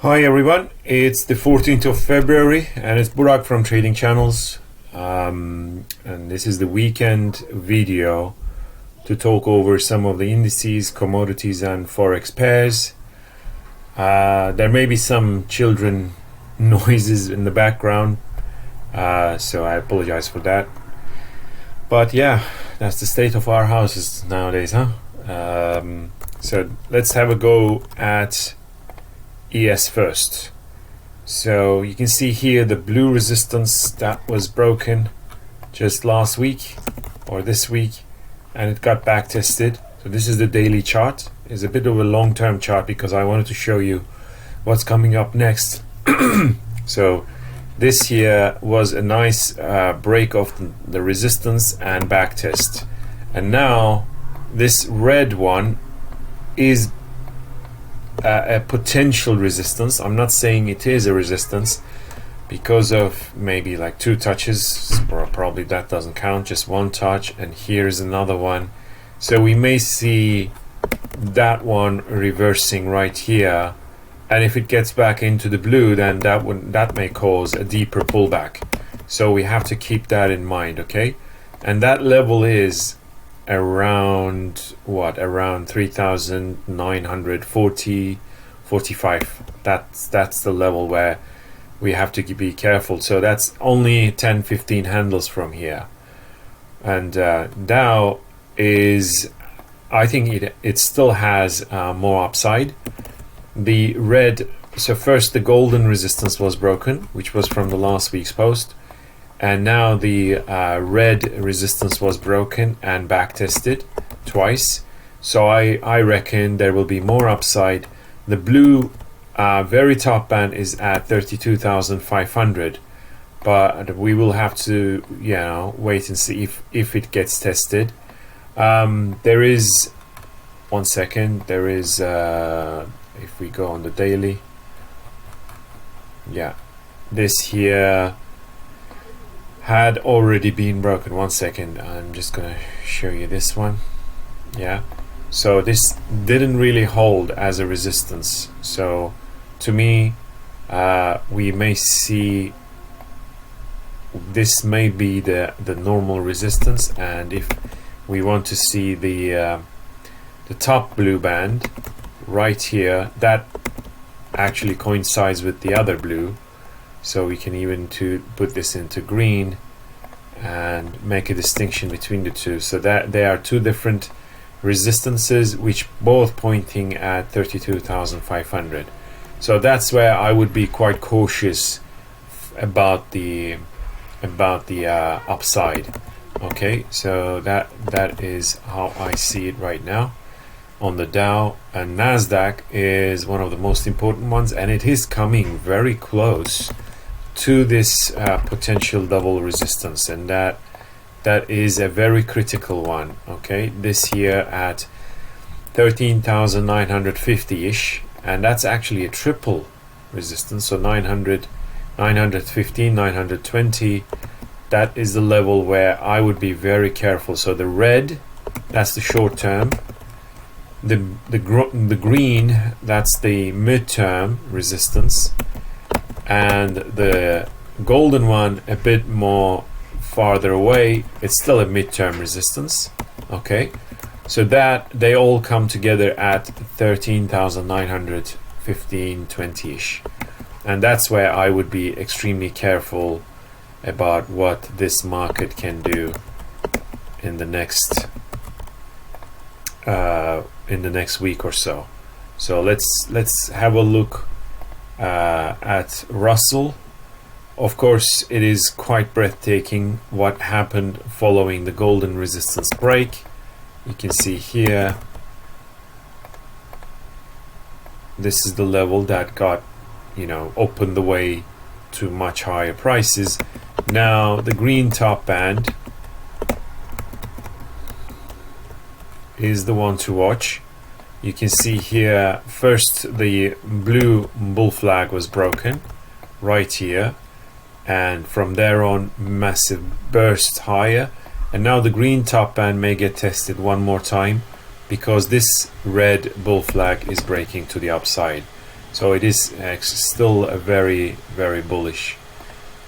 Hi everyone, it's the 14th of February and it's Burak from Trading Channels, and this is the weekend video to talk over some of the indices, commodities and forex pairs. There may be some children noises in the background, so I apologize for that. But yeah, that's the state of our houses nowadays, huh? So let's have a go at ES first. So you can see here the blue resistance that was broken just last week or this week, and it got back tested. So this is the daily chart. It's a bit of a long-term chart because I wanted to show you what's coming up next. So this here was a nice break of the resistance and back test, and now this red one is a potential resistance. I'm not saying it is a resistance because of maybe like two touches, or probably that doesn't count, just one touch, and here's another one. So we may see that one reversing right here, and if it gets back into the blue, then that may cause a deeper pullback. So we have to keep that in mind, okay? And that level is around what, around 3,945. That's the level where we have to be careful. So that's only 10-15 handles from here, and Dow is, I think it still has more upside. The red, so first the golden resistance was broken, which was from the last week's post, and now the red resistance was broken and back tested twice. So I reckon there will be more upside. The blue very top band is at 32,500, but we will have to, you know, wait and see if it gets tested. There is, one second, there is if we go on the daily, yeah, this here had already been broken. One second, I'm just gonna show you this one. Yeah, so this didn't really hold as a resistance. So to me, we may see this may be the normal resistance, and if we want to see the top blue band right here, that actually coincides with the other blue. So we can even put this into green and make a distinction between the two, so that they are two different resistances, which both pointing at 32,500. So that's where I would be quite cautious about the upside. Okay, so that is how I see it right now on the Dow. And Nasdaq is one of the most important ones, and it is coming very close to this potential double resistance, and that is a very critical one. Okay, this here at 13,950-ish, and that's actually a triple resistance. So 900, 915, 920, that is the level where I would be very careful. So the red, that's the short term. The green, that's the mid-term resistance, and the golden one a bit more farther away, it's still a mid-term resistance. Okay, so that they all come together at 13,915, 20-ish, and that's where I would be extremely careful about what this market can do in the next week or so. So let's have a look at Russell. Of course, it is quite breathtaking what happened following the golden resistance break. You can see here, this is the level that got, you know, opened the way to much higher prices. Now the green top band is the one to watch. You can see here, first the blue bull flag was broken right here, and from there on massive burst higher, and now the green top band may get tested one more time because this red bull flag is breaking to the upside. So it is still a very bullish.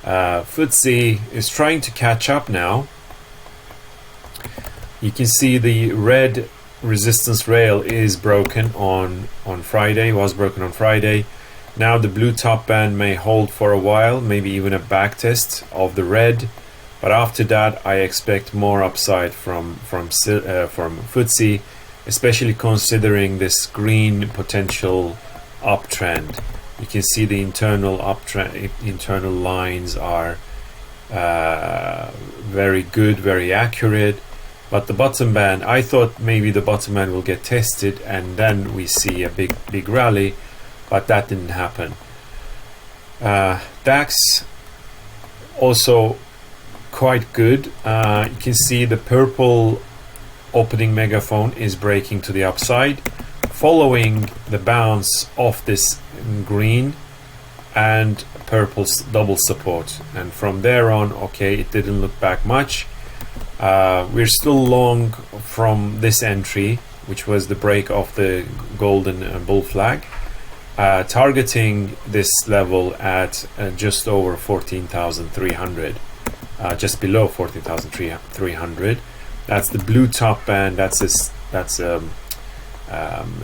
FTSE is trying to catch up now. You can see the red resistance rail is broken on Friday, was broken on Friday. Now the blue top band may hold for a while, maybe even a back test of the red, but after that I expect more upside from FTSE, especially considering this green potential uptrend. You can see the internal uptrend, internal lines are very good, very accurate. But the bottom band, I thought maybe the bottom band will get tested and then we see a big rally, but that didn't happen. DAX also quite good. You can see the purple opening megaphone is breaking to the upside, following the bounce of this green and purple double support, and from there on, okay, it didn't look back much. We're still long from this entry, which was the break of the golden bull flag, targeting this level at just over 14,300, just below 14,300. That's the blue top band. That's a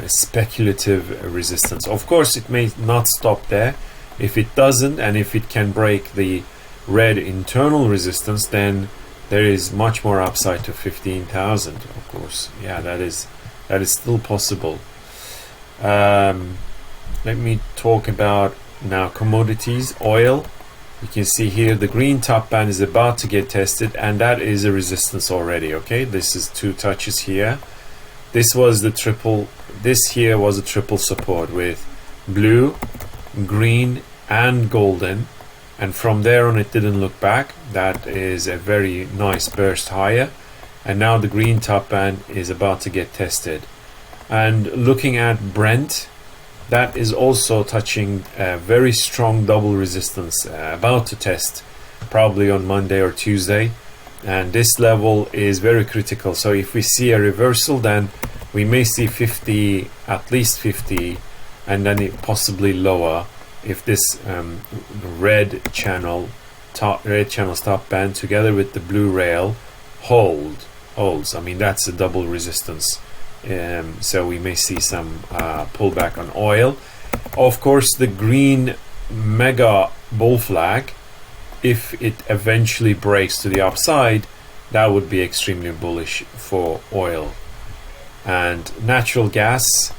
speculative resistance. Of course, it may not stop there. If it doesn't, and if it can break the red internal resistance, then there is much more upside to 15,000. Of course, yeah, that is still possible. Let me talk about now commodities. Oil. You can see here the green top band is about to get tested, and that is a resistance already. Okay, this is 2 touches here. This was the triple. This here was a triple support with blue, green, and golden. And from there on, it didn't look back. That is a very nice burst higher. And now the green top band is about to get tested. And looking at Brent, that is also touching a very strong double resistance, about to test probably on Monday or Tuesday. And this level is very critical. So if we see a reversal, then we may see 50, at least 50, and then it possibly lower. If this red channel top band together with the blue rail holds, I mean, that's a double resistance. So we may see some pullback on oil. Of course, the green mega bull flag, if it eventually breaks to the upside, that would be extremely bullish for oil. And natural gas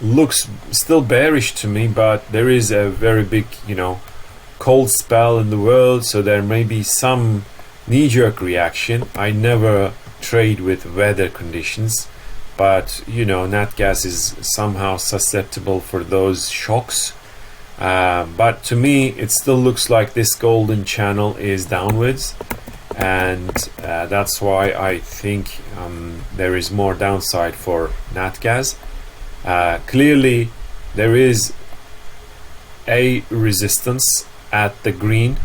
looks still bearish to me, but there is a very big, cold spell in the world, so there may be some knee-jerk reaction. I never trade with weather conditions, but natgas is somehow susceptible for those shocks. But to me, it still looks like this golden channel is downwards, and that's why I think there is more downside for natgas. Clearly there is a resistance at the green.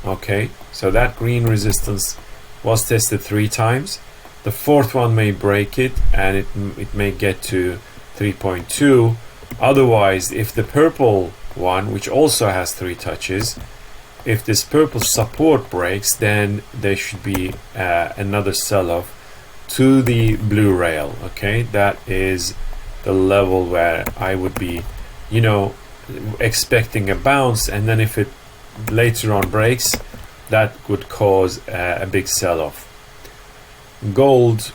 Okay, so that green resistance was tested 3 times. The 4th one may break it, and it may get to 3.2. Otherwise, if the purple one, which also has 3 touches, if this purple support breaks, then there should be another sell-off to the blue rail. Okay, that is the level where I would be, expecting a bounce, and then if it later on breaks, that would cause a big sell-off. Gold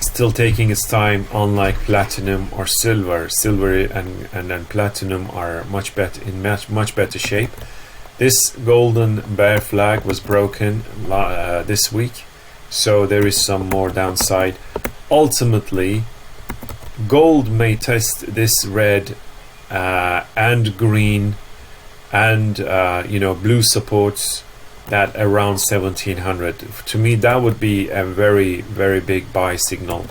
still taking its time, unlike platinum or silver. Silver and then platinum are much better in much better shape. This golden bear flag was broken this week, so there is some more downside. Ultimately, gold may test this red and green and blue supports that around 1700. To me, that would be a very big buy signal.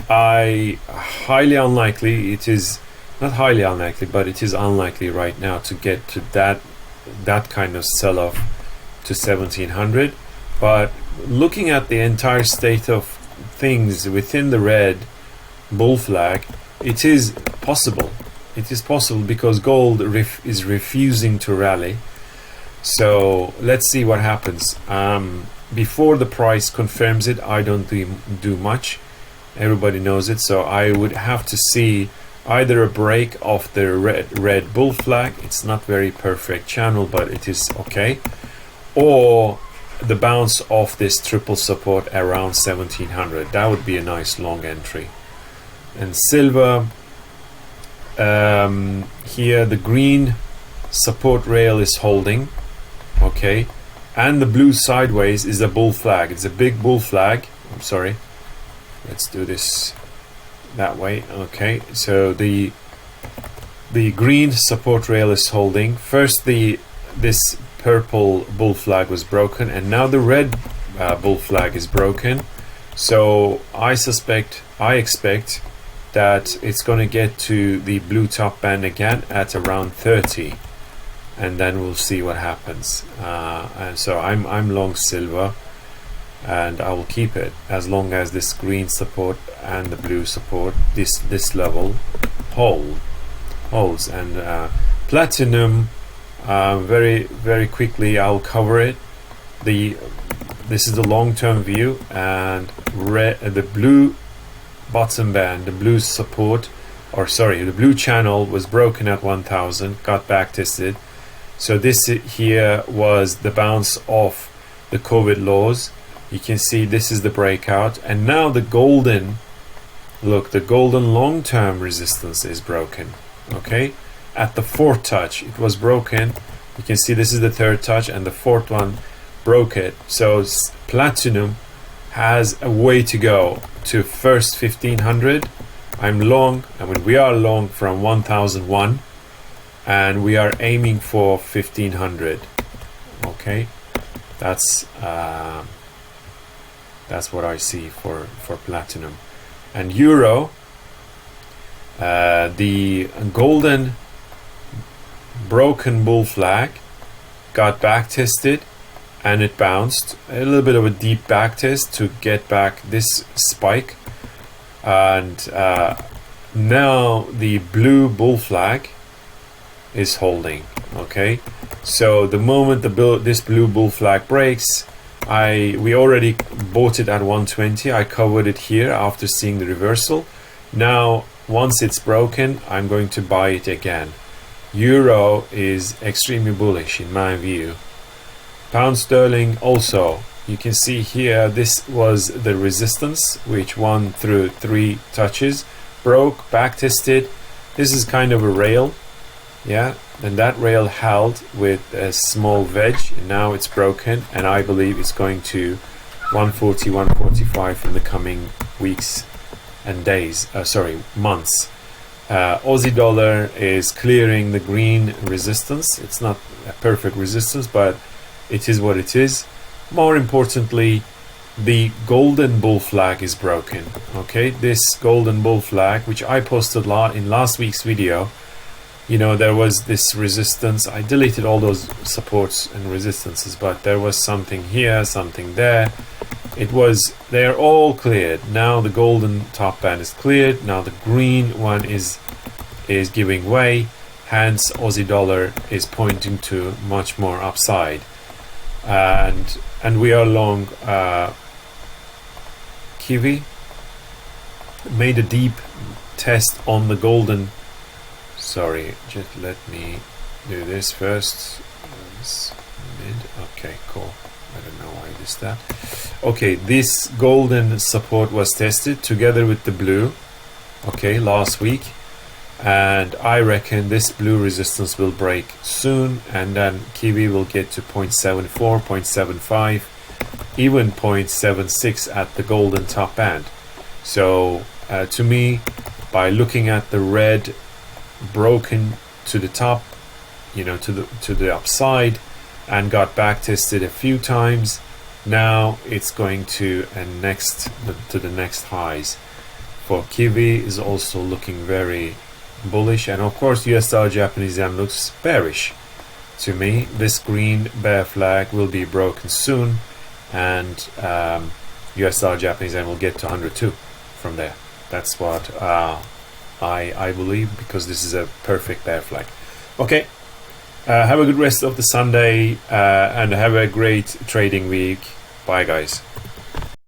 Highly unlikely, it is not highly unlikely, but it is unlikely right now to get to that kind of sell-off to 1700. But looking at the entire state of things within the red bull flag, it is possible. It is possible because gold is refusing to rally. So let's see what happens. Before the price confirms it, I don't do much. Everybody knows it. So I would have to see either a break of the red bull flag. It's not very perfect channel, but it is okay. Or the bounce off this triple support around 1700. That would be a nice long entry. And silver, here the green support rail is holding, okay, and the blue sideways is a bull flag. It's a big bull flag. I'm sorry, let's do this that way. Okay, so the green support rail is holding. First this purple bull flag was broken, and now the red bull flag is broken. So I expect that it's going to get to the blue top band again at around 30, and then we'll see what happens. And so I'm long silver, and I will keep it as long as this green support and the blue support, this level holds. And platinum, very quickly I'll cover it. This is the long-term view, and the blue bottom band, the blue support, or sorry, the blue channel was broken at 1000, got back tested. So this here was the bounce off the COVID lows. You can see this is the breakout, and now the golden, look, the golden long-term resistance is broken. Okay, at the fourth touch it was broken. You can see this is the third touch, and the fourth one broke it. So platinum has a way to go to first 1500. I'm long, I mean we are long from 1001, and we are aiming for 1500. Okay, that's what I see for platinum. And euro, the golden broken bull flag got back tested, and it bounced a little bit of a deep back test to get back this spike. And now the blue bull flag is holding. Okay, so the moment this blue bull flag breaks, we already bought it at 120. I covered it here after seeing the reversal. Now once it's broken, I'm going to buy it again. Euro is extremely bullish in my view. Pound sterling also, you can see here this was the resistance which won through 3 touches, broke, back tested. This is kind of a rail, yeah, and that rail held with a small wedge, and now it's broken, and I believe it's going to 140, 145 in the coming weeks and days, months. Aussie dollar is clearing the green resistance. It's not a perfect resistance, but it is what it is. More importantly, the golden bull flag is broken. Okay, this golden bull flag, which I posted in last week's video, you know, there was this resistance. I deleted all those supports and resistances, but there was something here, something there. They're all cleared. Now the golden top band is cleared. Now the green one is giving way. Hence Aussie dollar is pointing to much more upside. And we are long Kiwi. Made a deep test on the golden. Sorry, just let me do this first. Okay, cool. I don't know why I did that. Okay, this golden support was tested together with the blue, okay, last week, and I reckon this blue resistance will break soon, and then Kiwi will get to 0.74, 0.75, even 0.76 at the golden top band. So to me, by looking at the red broken to the top, you know, to the upside, and got back tested a few times, now it's going to the next highs. For Kiwi is also looking very bullish, and of course US dollar Japanese yen looks bearish to me. This green bear flag will be broken soon, and US dollar Japanese yen will get to 102 from there. That's what I believe, because this is a perfect bear flag. Okay, have a good rest of the Sunday and have a great trading week. Bye guys.